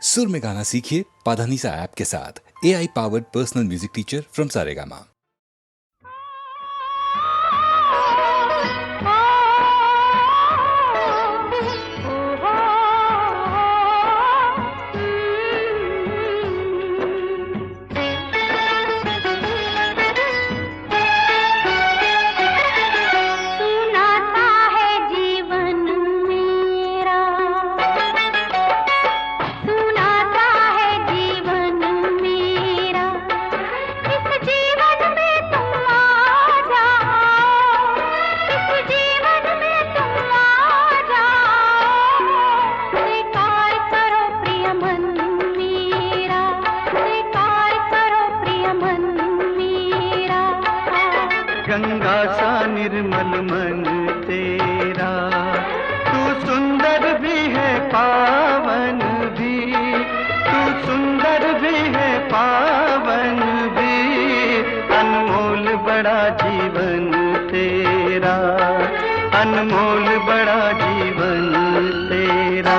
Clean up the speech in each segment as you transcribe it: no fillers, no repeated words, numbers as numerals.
सुर में गाना सीखिए पाधानीसा ऐप के साथ। AI powered personal music teacher from Saregama. Ganga सा निर्मल मन तेरा, तू सुंदर भी है पावन भी, तू सुंदर भी है पावन भी, अनमोल बड़ा जीवन तेरा, अनमोल बड़ा जीवन तेरा।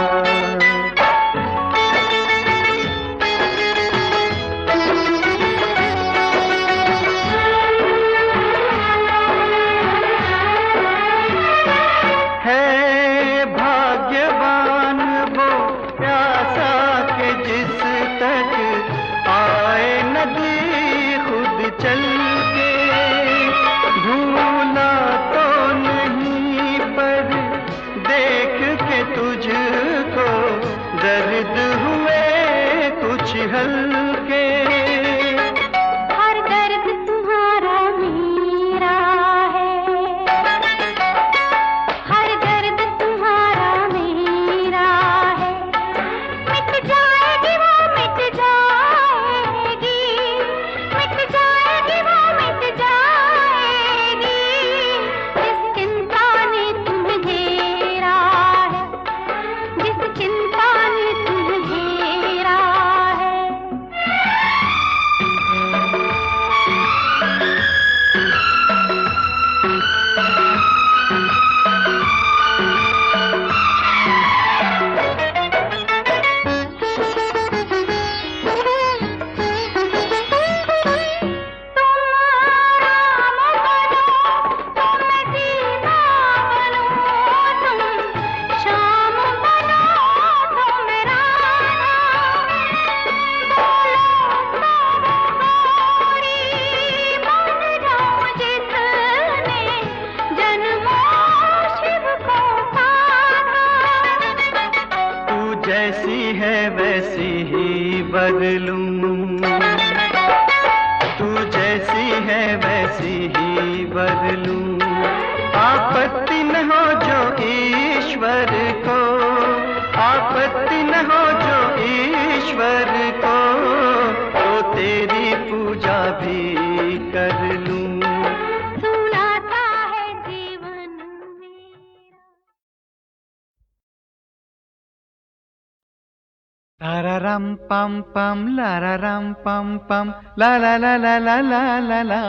Lararam pam pam, lararam pam pam, la la la la la la la la.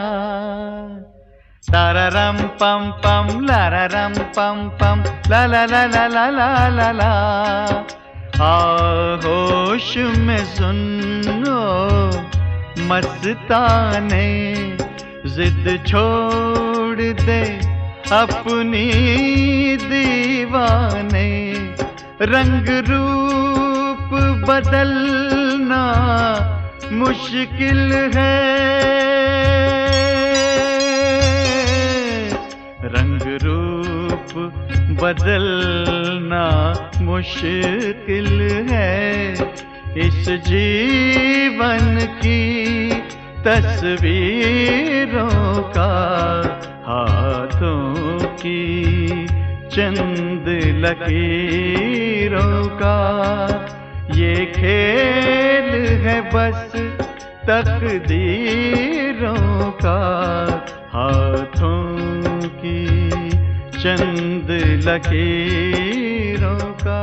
Lararam pam pam, lararam pam pam, la la la la la la la la. होश में सुनो मस्ताने, जिद छोड़ दे अपनी दीवाने, रंग रूप बदलना मुश्किल है, रंग रूप बदलना मुश्किल है, इस जीवन की तस्वीरों का हाथों की चंद लकीरों का ये खेल है बस तकदीरों का, हाथों की चंद लकीरों का।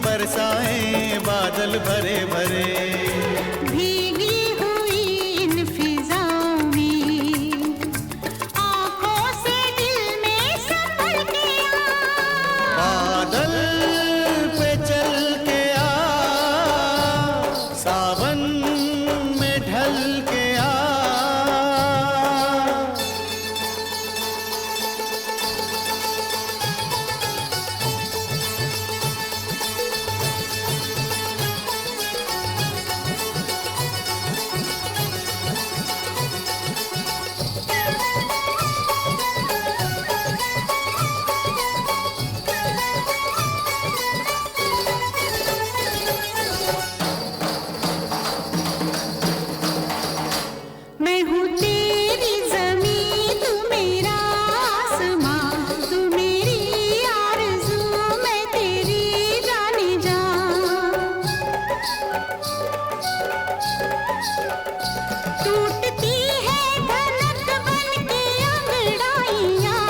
बरसाए बादल भरे भरे। भीगी हुई इन फिजाओं में आंखों से दिल में संभल के आ, बादल पे चल के आ, सावन में ढल के आ। मैं हूँ तेरी ज़मीं तू मेरा आसमां, तू मेरी आरज़ू मैं तेरी जाने जा। टूटती है धड़क बन के अंगड़ाइयाँ,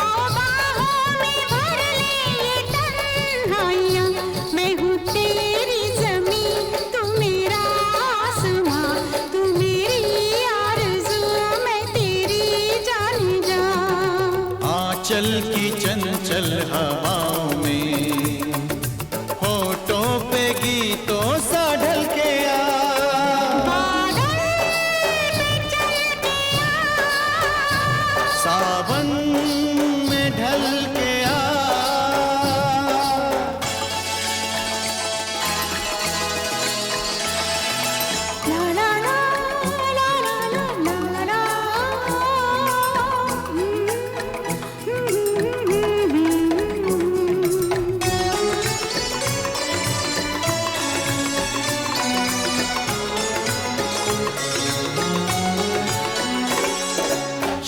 आओ बाहों में भर ले ये तन्हाइयाँ। मैं हूँ तेरी ज़मीं तू मेरा आसमां, तू मेरी आरज़ू मैं तेरी जाने जा। आंचल की चंचल हवाओं में होठों पे गीतों सा ढल के आ। बादल पे चल के आ, सावन में ढल के आ। ला ला ला ला ला ला ला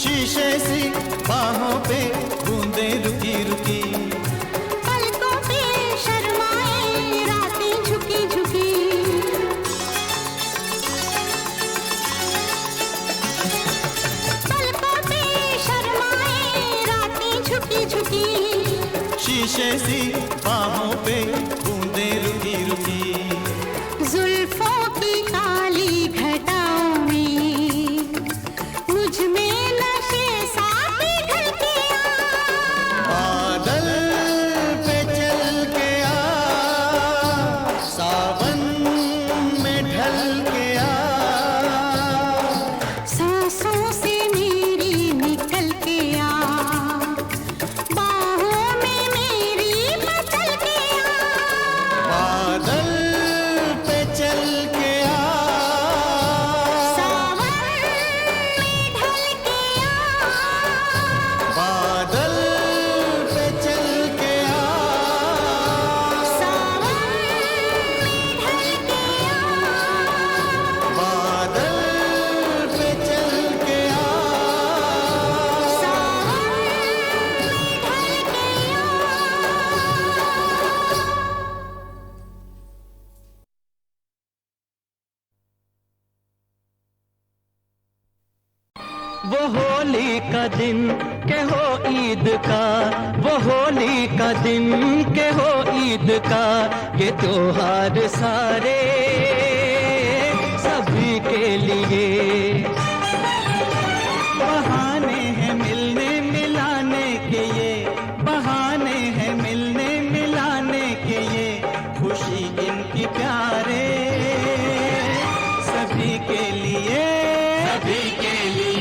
शीशे सी बाहों पे बूंदे रुकी रुकी, पलकों पे शर्माए रातें झुकी झुकी। पलकों पे शर्माए रातें झुकी झुकी। शीशे सी बाहों पे बूंदे रुकी रुकी। जुल्फों की काली घटाओं में मुझ में नशे सा पिघल के आ। बादल पे चल के आ, सावन में ढल के आ। सांसों से मेरी निकल के आ, बाहों में मेरी मचल के आ। बादल पे चल के आ, सावन में ढल के आ, बादल पे चल के आ। सावन में ढल के आ, बादल पे चल के आ। सावन में ढल के वो होली का दिन के हो ईद का, वो होली का दिन के हो ईद का, ये त्योहार सारे सभी के लिए। बहाने हैं मिलने मिलाने के ये, बहाने हैं मिलने मिलाने के ये, खुशी इनकी प्यारे सभी के लिए, सभी के लिए।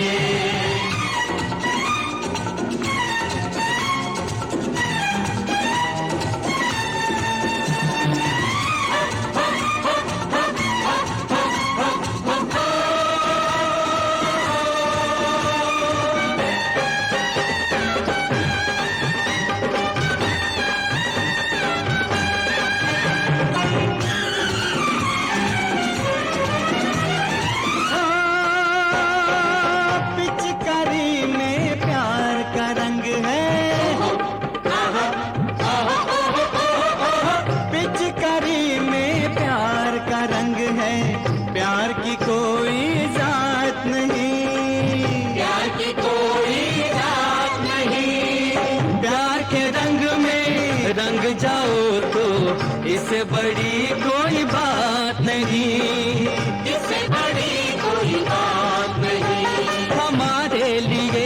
इससे बड़ी कोई बात नहीं, इससे बड़ी कोई बात नहीं। हमारे लिए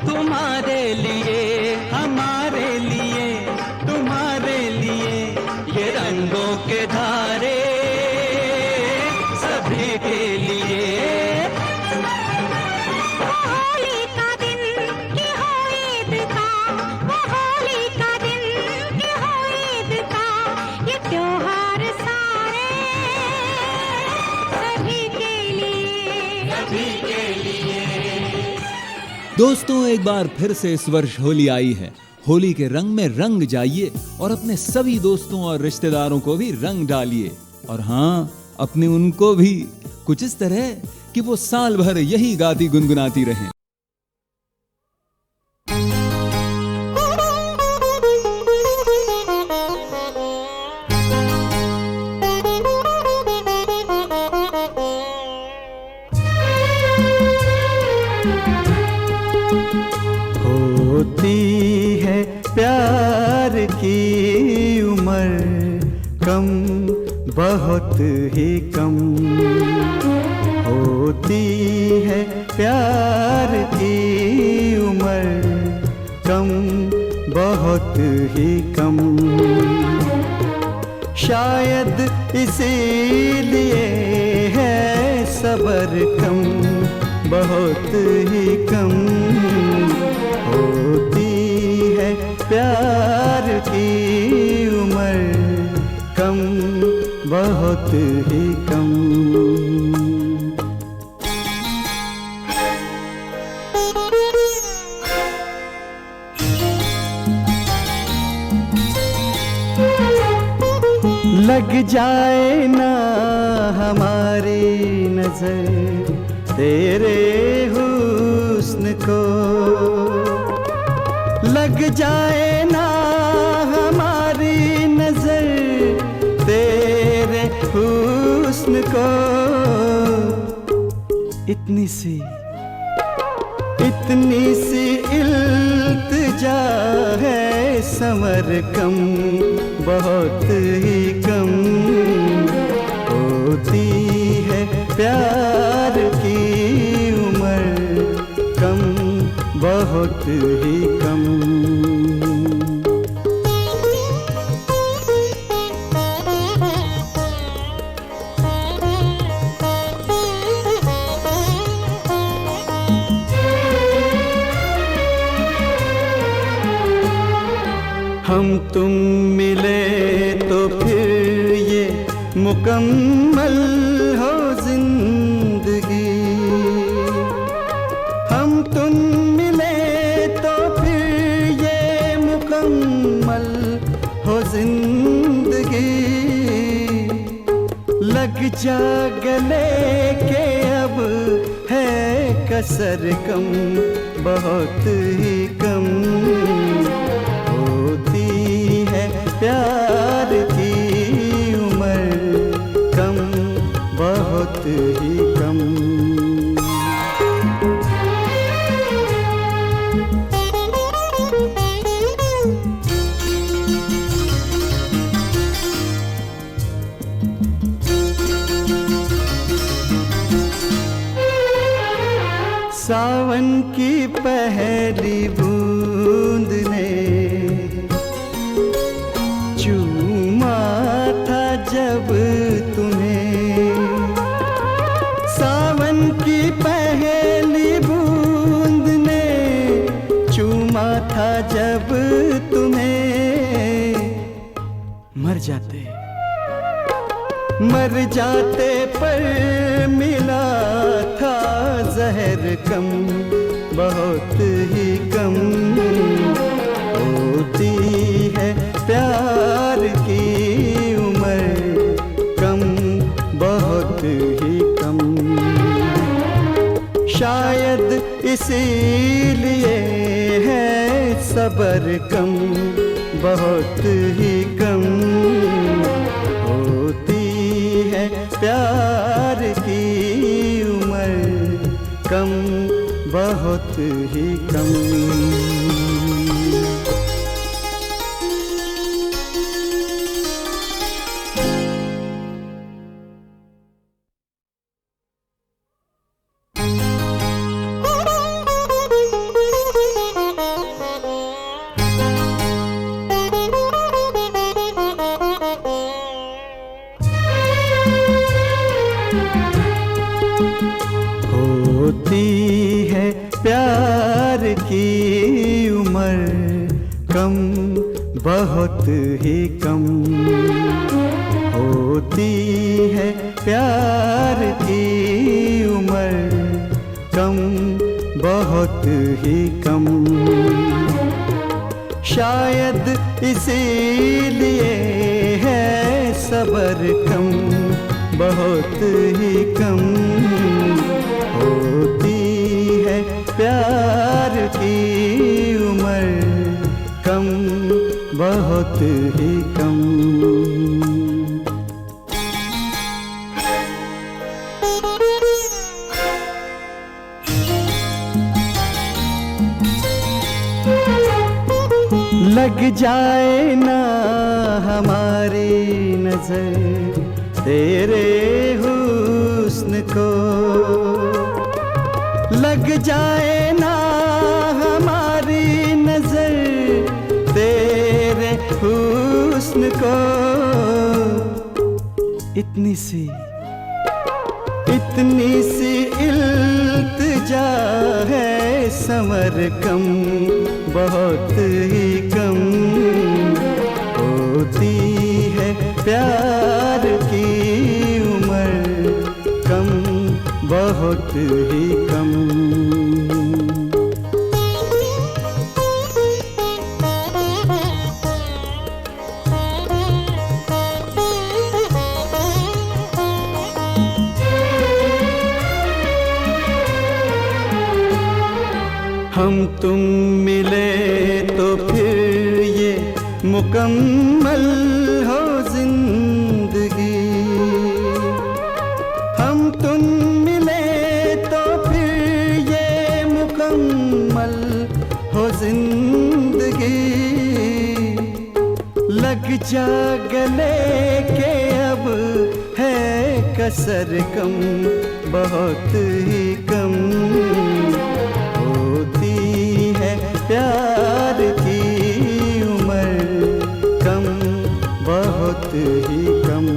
तुम्हारे लिए, हमारे लिए तुम्हारे लिए, ये रंगों के धारे सभी के लिए। वो होली का दिन कि हो ईद का, वो होली का दिन कि हो ईद का, ये त्योहार सारे सभी के लिए, सभी के लिए। दोस्तों, एक बार फिर से इस वर्ष होली आई है। होली के रंग में रंग जाइए और अपने सभी दोस्तों और रिश्तेदारों को भी रंग डालिए। और हाँ, अपने उनको भी कुछ इस तरह कि वो साल भर यही गाती गुनगुनाती रहें। होती है प्यार की उम्र कम, बहुत ही कम। होती है प्यार की उम्र कम, बहुत ही कम। शायद इसीलिए है सब्र कम, बहुत ही कम। होती है प्यार की उम्र कम, बहुत ही कम। लग जाए ना हमारी नजर तेरे हुस्न को, लग जाए ना हमारी नजर तेरे हुस्न को। इतनी सी इल्तिजा है समर कम, बहुत ही कम। होती है प्यार की उम्र कम, बहुत ही कम। हम तुम मिले तो फिर ये मुकम्मल हो जिंदगी। हम तुम मिले तो फिर ये मुकम्मल हो जिंदगी। लग जा गले के अब है कसर कम, बहुत ही कम। प्यार की उम्र कम, बहुत ही कम। सावन की पहली बूंद ने चूमा था जब तुम्हें। सावन की पहली बूंद ने चूमा था जब तुम्हें। मर जाते पर मिला था जहर कम, बहुत ही कम। होती है प्यार की उम्र कम, बहुत ही कम। शायद इसीलिए है सब्र कम, बहुत ही कम। होती है प्यार की उम्र कम, बहुत ही कम। कम, बहुत ही कम होती है प्यार की उम्र, कम, बहुत ही कम। शायद इसीलिए है सब्र कम, बहुत ही कम होती है प्यार की उम्र, कम, बहुत ही कम। लग जाए ना हमारी नजर तेरे हुस्न को, लग जाए ना हमारी नजर तेरे हुस्न को, इतनी सी इल्तिजा है समर कम, बहुत ही कम होती है प्यार की उम्र, कम, बहुत ही कम। हम तुम मिले तो फिर ये मुकम्मल हो जिंदगी, हम तुम मिले तो फिर ये मुकम्मल हो जिंदगी, लग जा गले के अब है कसर कम, बहुत ही कम प्यार की उम्र, कम, बहुत ही कम।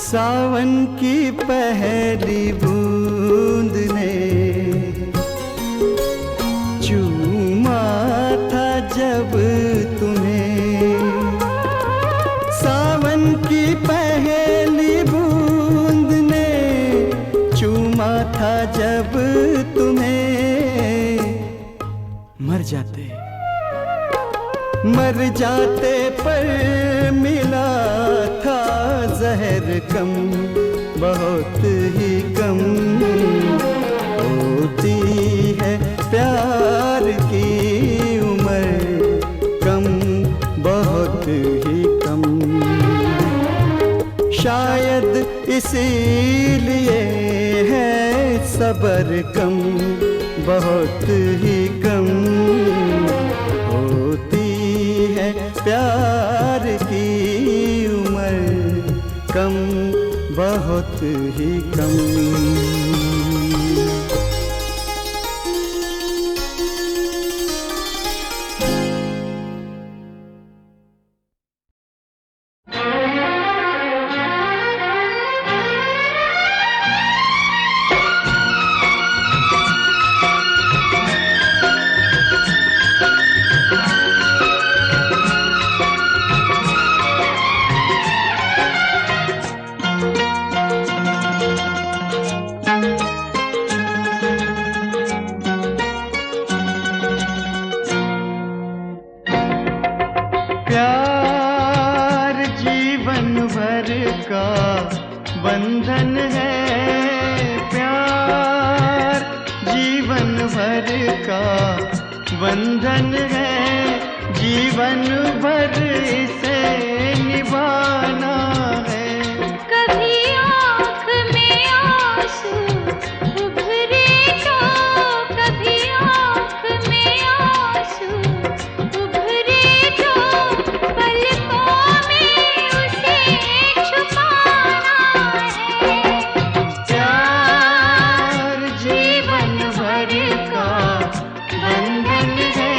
सावन की पहली बूंद ने जब तुम्हें, सावन की पहली बूंद ने चूमा था जब तुम्हें, मर जाते पर मिला था जहर कम, बहुत ही कम होती है प्यार की उम्र, कम, बहुत ही कम। शायद इसीलिए है सब्र कम, बहुत ही कम होती है प्यार की उम्र, कम, बहुत ही कम। बंधन है प्यार, जीवन भर का बंधन है, जीवन भर इसे निभाना है। कभी आँख में आंसू उभरे तो, कभी आँख में आंसू उभरे तो, पलकों में उसे छुपाना है। प्यार जीवन भर का बंधन है,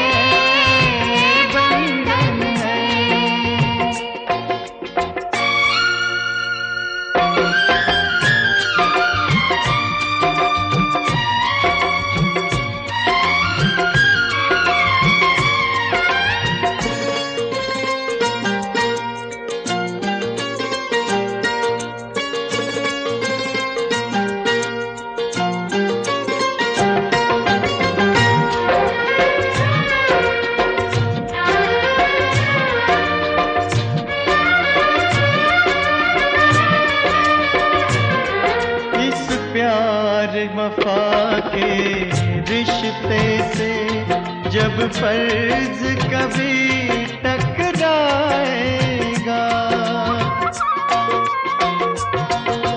जब फर्ज कभी टकराएगा,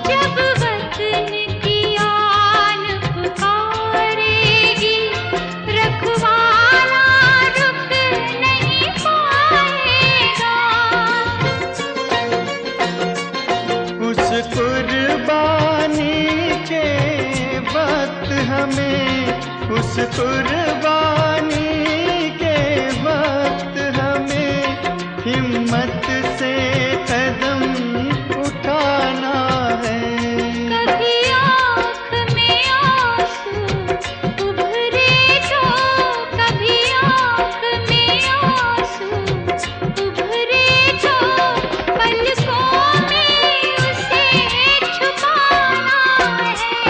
जब वतन की आन पुकारेगी, रखवाला रुक नहीं पाएगा। उस कुर्बानी के वक्त हमें, उस कुर्बानी के वक्त हमें हिम्मत से कदम उठाना है। कभी आँख में आंसू उभरे तो, कभी आँख में आंसू उभरे तो, पलकों में उसे छुपाना है।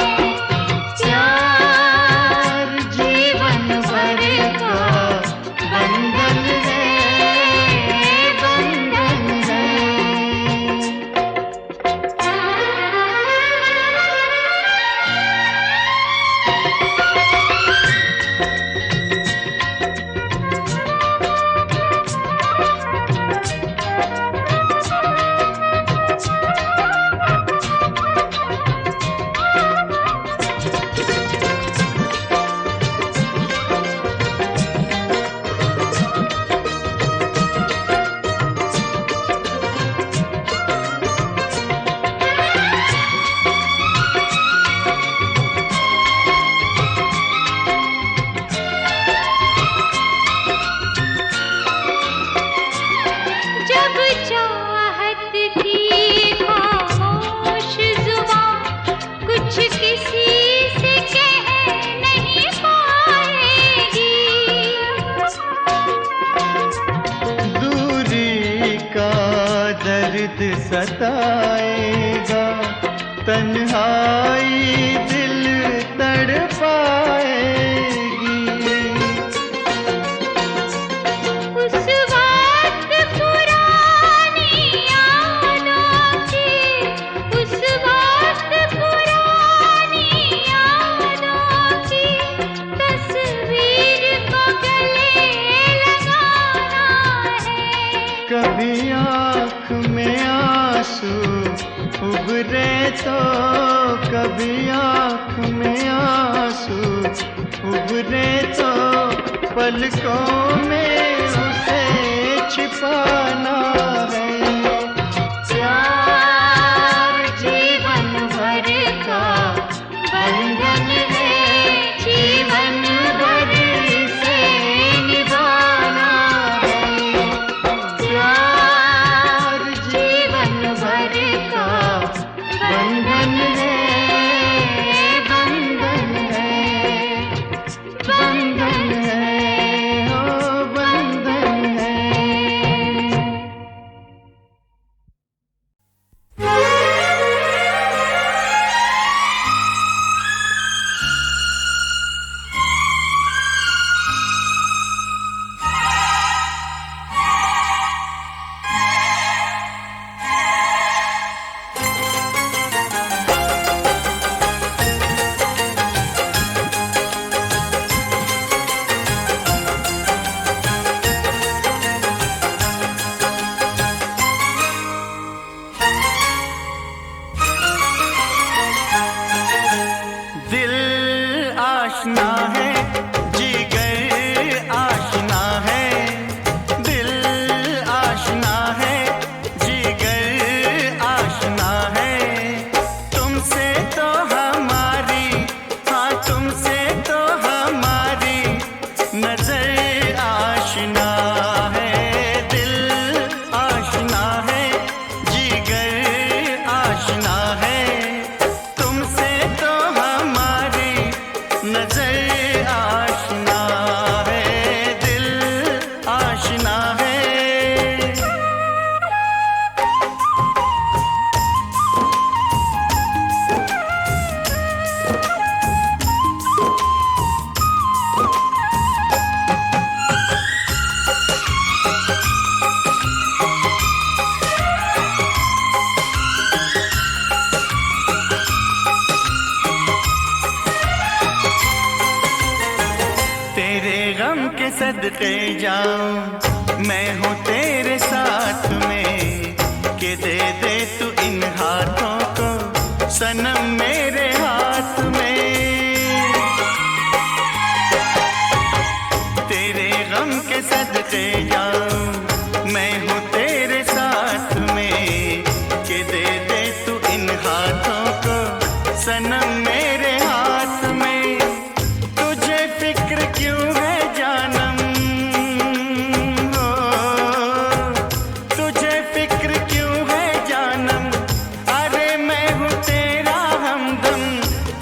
प्यार जीवन भर का बंधन है, बंधन है। जब चाहत की खामोश जुबां कुछ किसी से कह नहीं पाएगी, दूरी का दर्द सताएगा, तन्हाई दिल तड़पाएगी। उस वक्त पुरानी यादों की, उस वक्त पुरानी यादों की तस्वीर को गले लगाना है। कभी आँख में आंसू उभरे तो, कभी आँख में आंसू उभरे तो, पलकों में उसे छिपाना है। प्यार जीवन भर का बंधन है, जीवन भर इसे निभाना है। प्यार जीवन भर का बंधन है, बंधन है, बंधन है, ओ बंधन है। दिल आशना है, जिगर आशना है, दिल आशना है, जिगर आशना है। तुमसे तो हमारी, हाँ तुमसे तो हमारी नजर आशना है। दिल आशना है, जिगर आशना है, तुमसे तो हमारी नजर आशना है, दिल आशना है। के सदके जाऊं, मैं हूँ तेरे साथ में, कि दे दे तू इन हाथों को सनम मेरे हाथ में। तेरे गम के सदके जाऊं, मैं हूँ तेरे साथ में, कि दे दे तू इन हाथों को सनम मेरे हाथ में। तुझे फिक्र क्यों है जानम, हो तुझे फिक्र क्यों है जानम, अरे मैं हूँ तेरा हमदम,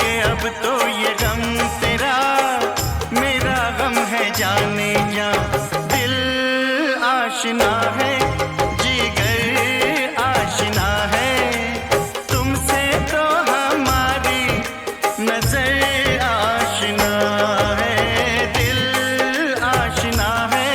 कि अब तो ये गम तेरा मेरा गम है जाने जा। दिल आशना है, जिगर आशना है, तुमसे तो हमारी नजर आशना है, दिल आशना है।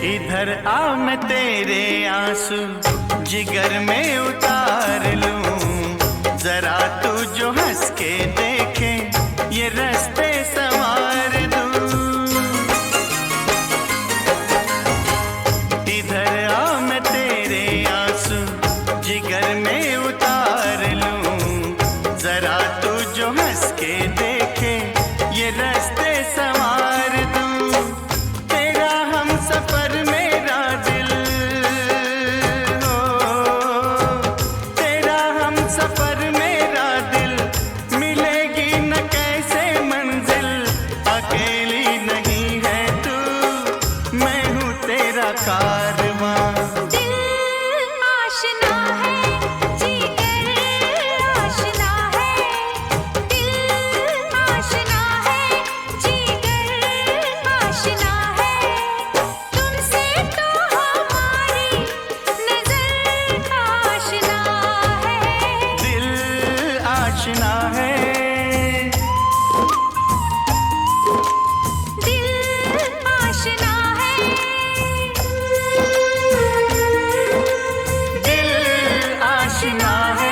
इधर आ मैं तेरे आंसू जिगर में उतार लूं, जरा तू जो हंस के देखे ये रास्ते संवार दूं। इधर आ मैं तेरे आंसू जिगर में उतार लूं, जरा तू जो हंस के देखे ये रास्ते संवार दूं। तेरा हम सफर मेरा दिल, हो तेरा हम सफर मेरा दिल, मिलेगी न कैसे मंजिल, अकेली नहीं है तू, मैं हूँ तेरा कारवां। दिल आशना है, जिगर आशना है, दिल आशना है, जिगर आशना है, तुमसे तो हमारी नजर आशना है। दिल आशना है, दिल आशना है, दिल आशना है।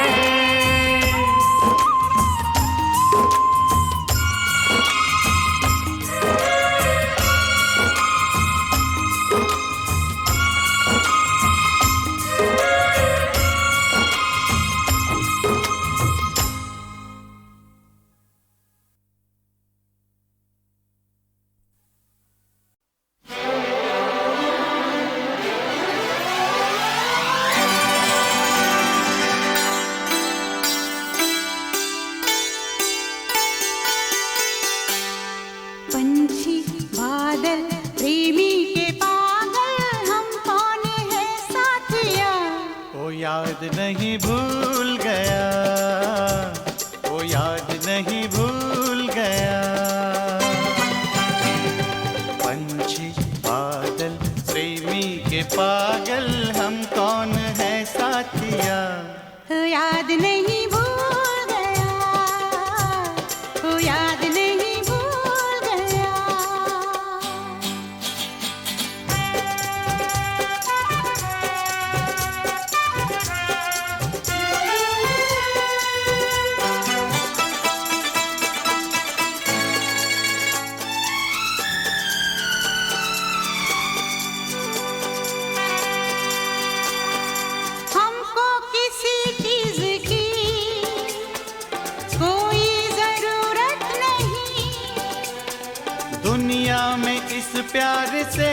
पंछी बादल प्रेमी के पागल, हम कौन है साथिया। ओ याद नहीं भूल गया, ओ याद नहीं भूल गया। पंछी बादल प्रेमी के पागल, हम कौन है साथिया। याद नहीं भूल गया, ओ याद नहीं भूल गया। हमको किसी चीज की कोई जरूरत नहीं, दुनिया में इस प्यार से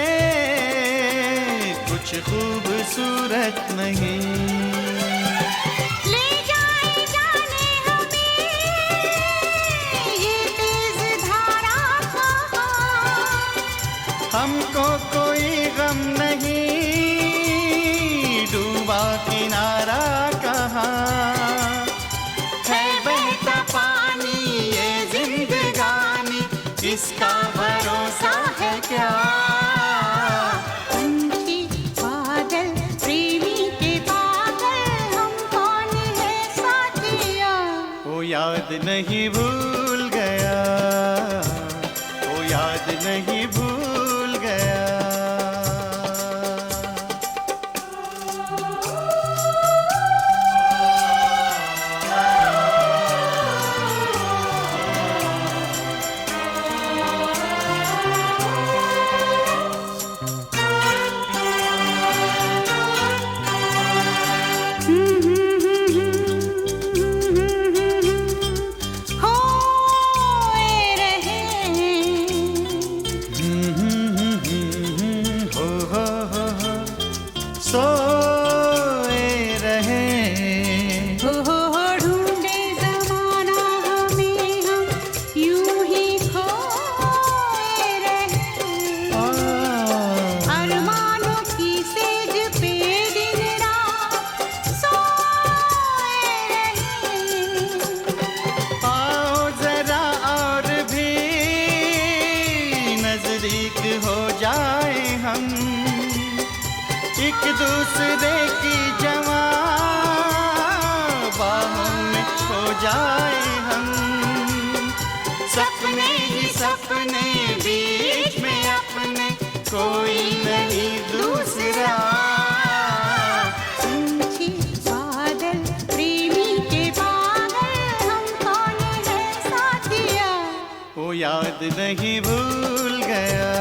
कुछ खूबसूरत नहीं। ले जाए जाने हमें ये तेज धारा कहाँ। हमको कोई गम नहीं, डूबा किनारा कहाँ। याद नहीं भूल गया, वो याद नहीं भूल गया। एक दूसरे की जवां बाहों में खो जाए हम, सपने ही सपने बीच में अपने कोई नहीं दूसरा। समझे बादल प्रेमी के पागल, हम कौन है साथिया। वो याद नहीं भूल गया,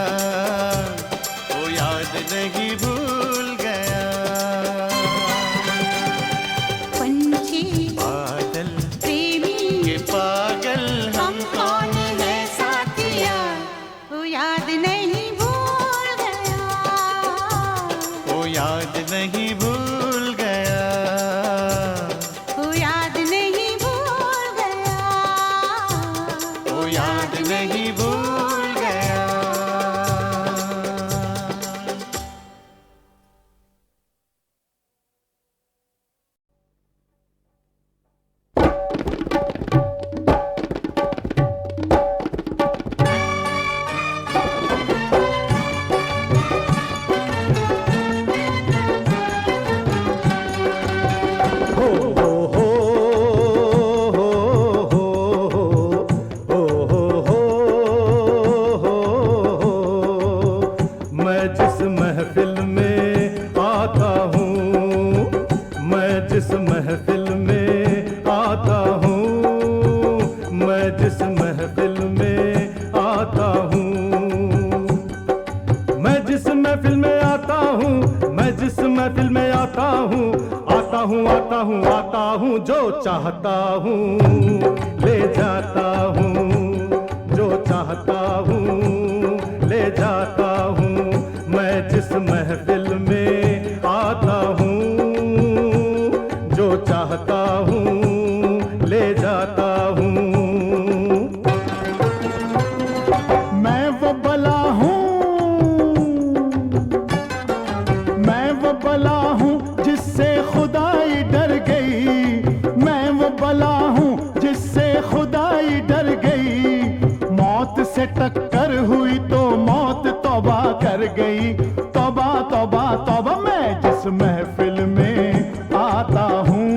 वो याद नहीं भूल गया। पंछी बादल प्रेमी के पागल, हम कौन है साथिया। वो याद नहीं भूल गया, वो याद नहीं भूल गया। वो याद नहीं भूल गया, वो याद नहीं भूल गया। आता हूँ जो चाहता हूँ ले जाता हूँ, जो चाहता हूँ ले जाता हूँ। मैं जिस महफिल में आता हूँ, जो चाहता हूँ ले जाता हूँ। मैं वो बला हूँ, मैं वो बला हूँ जिससे खुदाई डर गई। मैं वो बला हूँ जिससे खुदाई डर गई। मौत से टक्कर हुई तो मौत तौबा कर गई। तौबा तौबा तौबा। मैं जिस महफिल में आता हूँ,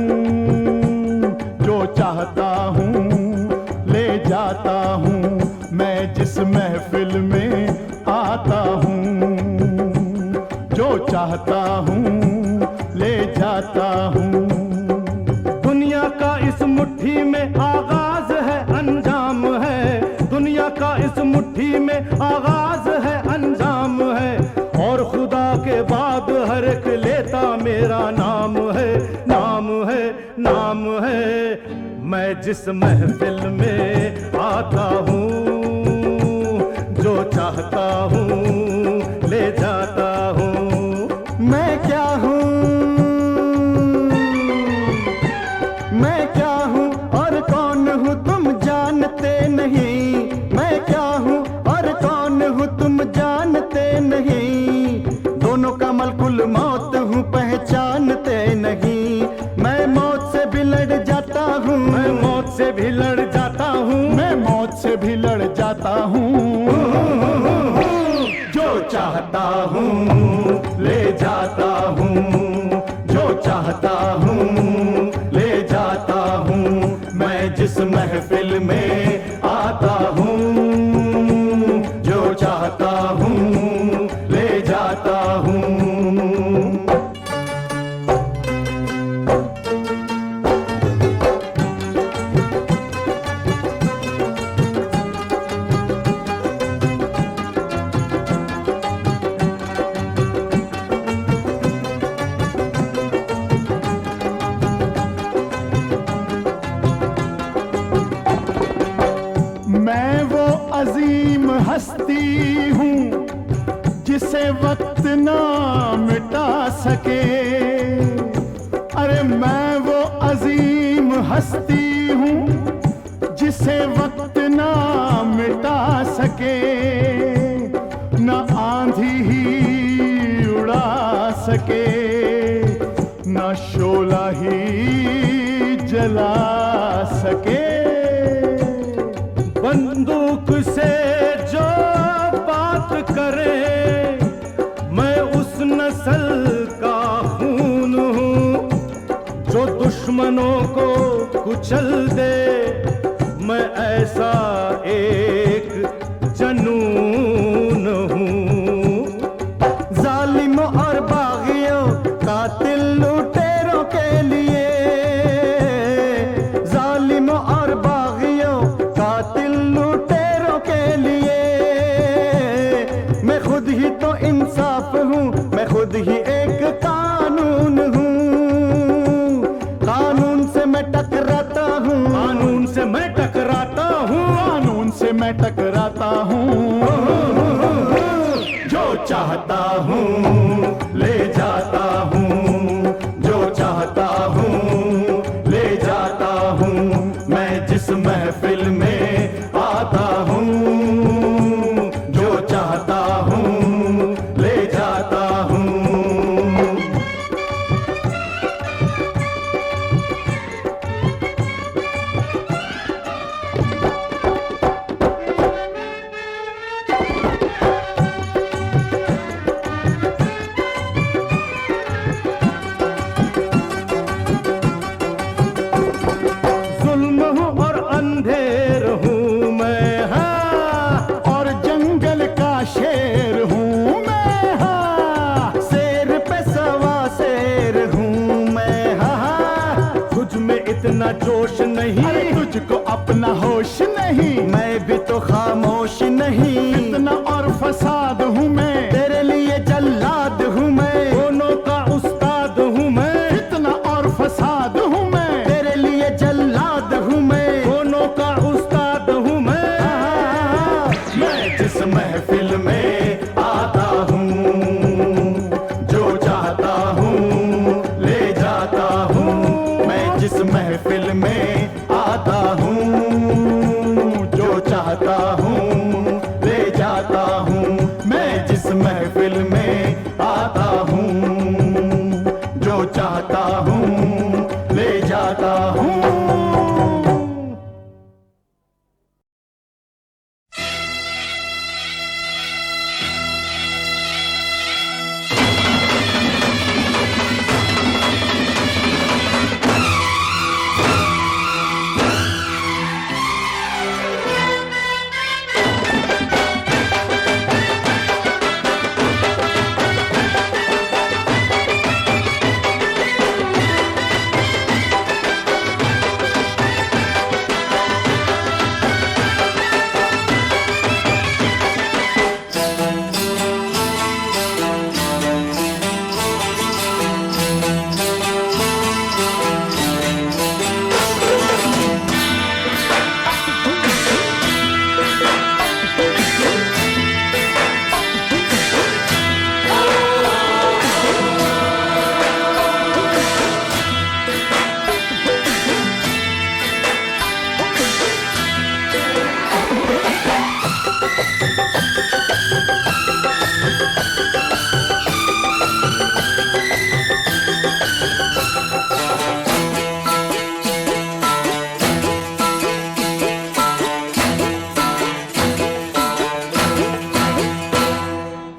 जो चाहता हूँ ले जाता हूँ। मैं जिस महफिल में आता हूँ, जो चाहता हूँ ले जाता हूँ। दुनिया का इस मुट्ठी में आगाज है, अंजाम है। दुनिया का इस मुट्ठी में आगाज है, अंजाम है। और खुदा के बाद हर एक लेता मेरा नाम है, नाम है, नाम है। मैं जिस महफिल में आता हूँ, जो चाहता हूँ ले जाता हूँ। मैं क्या हूँ, मैं क्या हूँ और कौन हूँ तुम जानते नहीं। मैं क्या हूँ और कौन हूँ तुम जानते नहीं। दोनों का मलकुल मौत हूँ पहचानते नहीं। मैं मौत से भी लड़ जाता हूँ, मैं मौत से भी लड़ जाता हूँ, मैं मौत से भी लड़ जाता हूँ। जो चाहता हूँ ले जाता हूँ, जो चाहता हूँ ले जाता हूँ। मैं जिस जिस महफिल में आता हूँ, जो चाहता हूँ ले जाता हूँ। मैं वो अजीम हस्ती हूँ जिसे वक्त ना मिटा सके। अरे मैं वो अजीम हस्ती हूँ जिसे वक्त ना मिटा सके। न आंधी ही उड़ा सके, न शोला ही जला सके। बंदूक से जो बात करे, मैं उस नस्ल का खून हूँ जो दुश्मनों को कुचल दे। मैं ऐसा एक जनून हूँ। जालिमों और बागियों, कातिल लुटेरों के लिए, जालिमों और बागियों, कातिल लुटेरों के लिए मैं खुद ही तो इंसाफ हूँ, मैं खुद ही एक कानून हूँ। कानून से मैं टकराता हूँ, कानून से मैं टकराता हूँ, कानून से मैं टकराता हूँ। जो चाहता हूँ ले जाता हूँ, जो चाहता हूँ ले जाता हूँ। मैं जिस महफिल में आता हूँ, जो चाहता हूँ ले जाता हूँ। जुल्म हूँ और अंधेर हूँ मैं, हाँ, और जंगल का शेर हूँ मैं, हाँ, शेर पे सवा शेर हूँ मैं, हाँ। तुझ में इतना जोश नहीं, अरे तुझको अपना होश नहीं, मैं भी तो खामोश नहीं। इतना और फसाद हूँ मैं, तेरे लिए जल्लाद हूँ मैं, दोनों का उस्ताद हूँ मैं। इतना और फसाद हूँ मैं, तेरे लिए जल्लाद हूँ मैं, दोनों का उस्ताद हूँ मैं। मैं जिस महफिल में आता हूँ, जो चाहता हूँ ले जाता हूँ। मैं जिस महफिल में आता हूँ, जो चाहता हूँ ले जाता हूँ। मैं जिस महफिल में आता हूँ, जो चाहता हूँ ले जाता हूँ।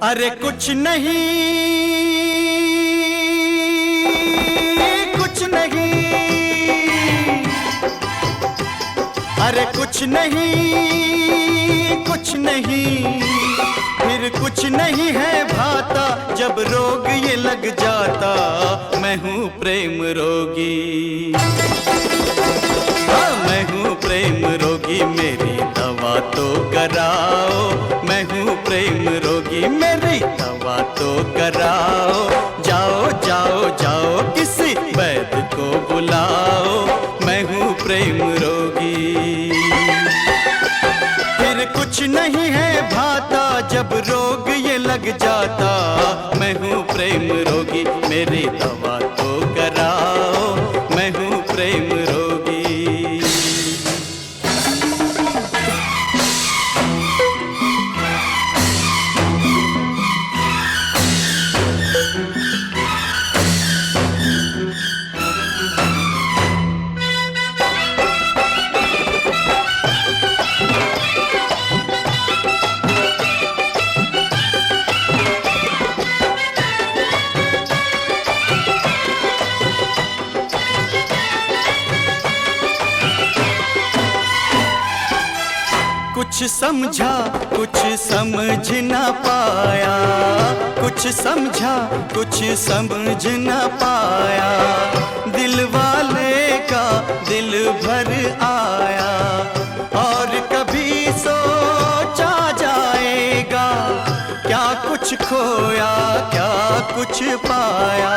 अरे कुछ नहीं, कुछ नहीं, अरे कुछ नहीं, कुछ नहीं, फिर कुछ नहीं है भाता, जब रोग ये लग जाता, मैं हूँ प्रेम रोगी। हाँ, मैं हूँ प्रेम रोगी, मेरी दवा तो कराओ। मैं हूँ प्रेम रोगी, मेरी दवा तो कराओ। जाओ जाओ जाओ, किसी वैद्य को बुलाओ, मैं हूँ प्रेम रोगी। फिर कुछ नहीं है भाता, जब रोग ये लग जाता, मैं हूँ प्रेम रोगी, मेरी दवा तो कराओ, मैं हूँ प्रेम रोगी। कुछ समझा कुछ समझ न पाया, कुछ समझा कुछ समझ न पाया, दिल वाले का दिल भर आया, और कभी सोचा जाएगा, क्या कुछ खोया क्या कुछ पाया।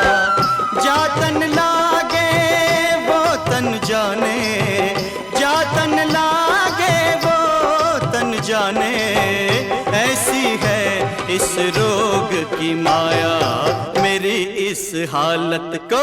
जा तन लागे वो तन जाने, जा तन लागे जाने, ऐसी है इस रोग की माया, मेरी इस हालत को,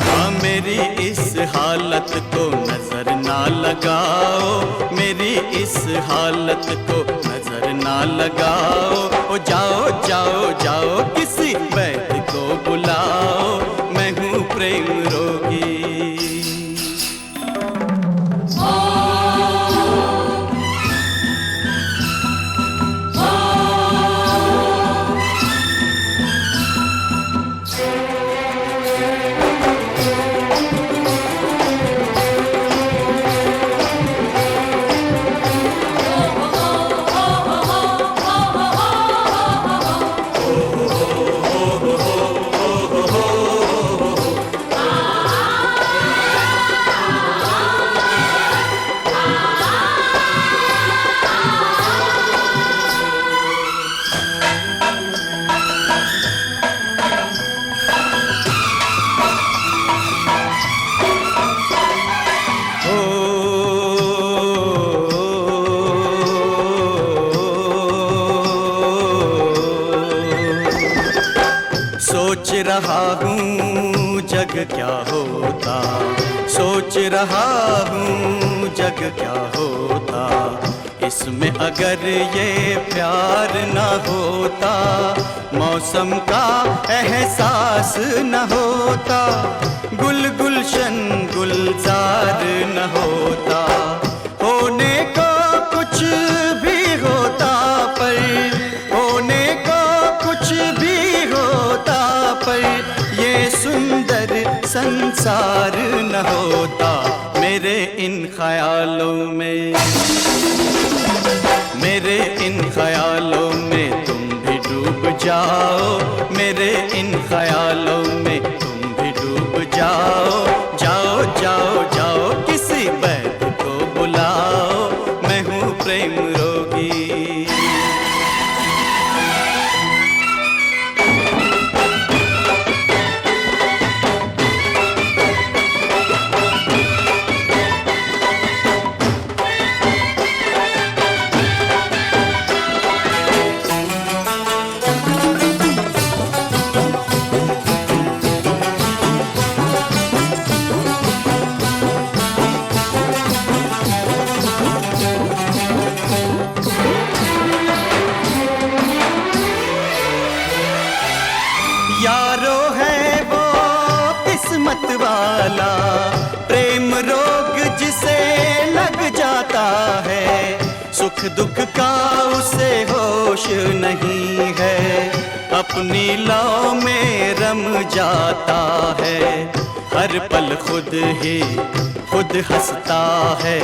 हाँ मेरी इस हालत को नजर ना लगाओ, मेरी इस हालत को नजर ना लगाओ। ओ जाओ जाओ जाओ, किसी वैद्य को बुलाओ, मैं हूँ प्रेम रोगी। सोच रहा हूँ जग क्या होता, सोच रहा हूँ जग क्या होता, इसमें अगर ये प्यार न होता, मौसम का एहसास न होता, गुल गुलशन गुलजार न होता, होने को कुछ भी होता, पर होने को कुछ भी होता, पर ये सुंदर संसार न होता। मेरे इन ख्यालों में, मेरे इन ख्यालों में तुम भी डूब जाओ, मेरे इन ख्यालों में तुम भी डूब जाओ। जाओ जाओ जाओ, किसी वैद्य को बुलाओ, मैं हूँ प्रेम रोगी। यारो है वो किस्मत वाला, प्रेम रोग जिसे लग जाता है, सुख दुख का उसे होश नहीं है, अपनी लौ में रम जाता है। हर पल खुद ही खुद हंसता है,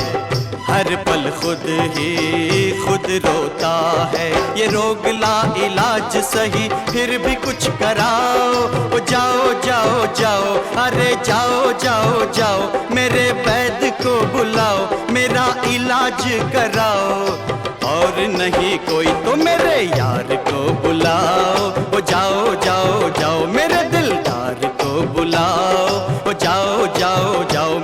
हर पल खुद ही खुद रोता है। ये रोग ला इलाज सही फिर भी कुछ कराओ, ओ जाओ जाओ जाओ, अरे जाओ जाओ जाओ, मेरे वैद्य को बुलाओ, मेरा इलाज कराओ। और नहीं कोई तो मेरे यार को बुलाओ, ओ जाओ जाओ जाओ, मेरे दिलदार को बुलाओ, ओ जाओ जाओ जाओ,